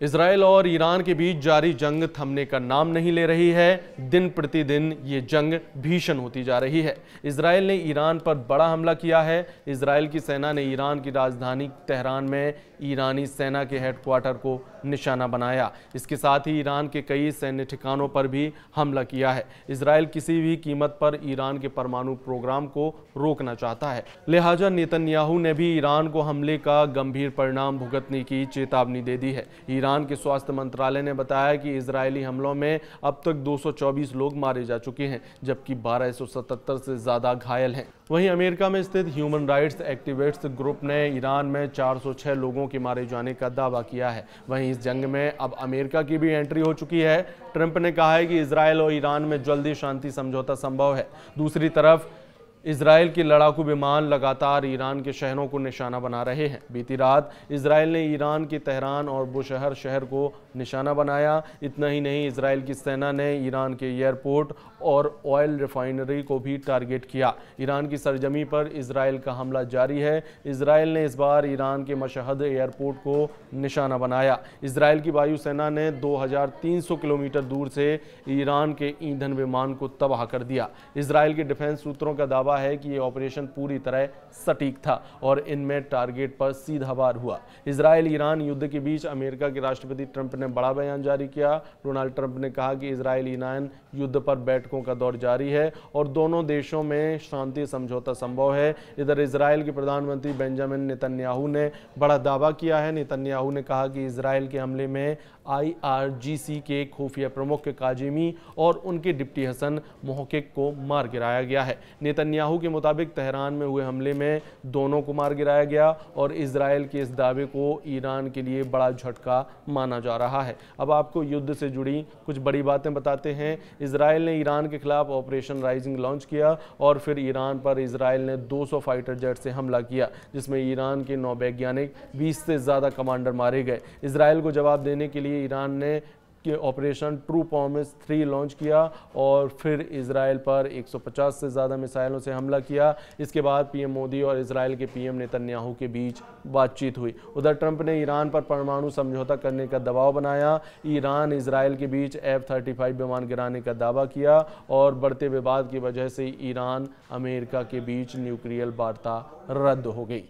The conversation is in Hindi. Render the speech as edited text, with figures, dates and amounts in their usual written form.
इजराइल और ईरान के बीच जारी जंग थमने का नाम नहीं ले रही है। दिन प्रतिदिन ये जंग भीषण होती जा रही है। इजराइल ने ईरान पर बड़ा हमला किया है। इजराइल की सेना ने ईरान की राजधानी तेहरान में ईरानी सेना के हेडक्वार्टर को निशाना बनाया। इसके साथ ही ईरान के कई सैन्य ठिकानों पर भी हमला किया है। इजराइल किसी भी कीमत पर ईरान के परमाणु प्रोग्राम को रोकना चाहता है, लिहाजा नेतन्याहू ने भी ईरान को हमले का गंभीर परिणाम भुगतने की चेतावनी दे दी है। ईरान के स्वास्थ्य मंत्रालय ने बताया कि इजरायली हमलों में अब तक 224 लोग मारे जा चुके हैं, जबकि 1277 से ज्यादा घायल हैं। वहीं अमेरिका में स्थित ह्यूमन राइट्स एक्टिविस्ट ग्रुप ने ईरान में 406 लोगों के मारे जाने का दावा किया है। वहीं इस जंग में अब अमेरिका की भी एंट्री हो चुकी है। ट्रंप ने कहा है कि इजरायल और ईरान में जल्दी शांति समझौता संभव है। दूसरी तरफ इजराइल के लड़ाकू विमान लगातार ईरान के शहरों को निशाना बना रहे हैं। बीती रात इजराइल ने ईरान के तेहरान और बुशहर शहर को निशाना बनाया। इतना ही नहीं, इजराइल की सेना ने ईरान के एयरपोर्ट और ऑयल रिफाइनरी को भी टारगेट किया। ईरान की सरजमी पर इजराइल का हमला जारी है। इजराइल ने इस बार ईरान के मशहद एयरपोर्ट को निशाना बनाया। इजराइल की वायुसेना ने 2300 किलोमीटर दूर से ईरान के ईंधन विमान को तबाह कर दिया। इजराइल के डिफेंस सूत्रों का दावा है कि यह ऑपरेशन पूरी तरह सटीक था और इनमें टारगेट पर सीधा वार हुआ। इजराइल ईरान युद्ध के बीच अमेरिका के राष्ट्रपति ट्रंप ने बड़ा बयान जारी किया। डोनाल्ड ट्रंप ने कहा कि इजराइल ईरान युद्ध पर बैठकों का दौर जारी है और दोनों देशों में शांति समझौता संभव है। इधर इजराइल के प्रधानमंत्री बेंजामिन नेतन्याहू ने बड़ा दावा किया है। नेतन्याहू ने कहा कि इजराइल के हमले में IRGC के खुफिया प्रमुख काजिमी और उनके डिप्टी हसन मोहकिक को मार गिराया गया है। नेतन्याहू के मुताबिक तेहरान में हुए हमले में दोनों को मार गिराया गया और इजराइल के इस दावे को ईरान के लिए बड़ा झटका माना जा रहा है। अब आपको युद्ध से जुड़ी कुछ बड़ी बातें बताते हैं। इजराइल ने ईरान के खिलाफ ऑपरेशन राइजिंग लॉन्च किया और फिर ईरान पर इजराइल ने 200 फाइटर जेट से हमला किया, जिसमें ईरान के 9 वैज्ञानिक, 20 से ज़्यादा कमांडर मारे गए। इजराइल को जवाब देने के लिए ईरान ने ऑपरेशन ट्रू प्रॉमिस 3 लॉन्च किया और फिर इजराइल पर 150 से ज़्यादा मिसाइलों से हमला किया। इसके बाद पीएम मोदी और इजराइल के पीएम नेतन्याहू के बीच बातचीत हुई। उधर ट्रंप ने ईरान पर परमाणु समझौता करने का दबाव बनाया। ईरान इजराइल के बीच F-35 विमान गिराने का दावा किया और बढ़ते विवाद की वजह से ईरान अमेरिका के बीच न्यूक्लियर वार्ता रद्द हो गई।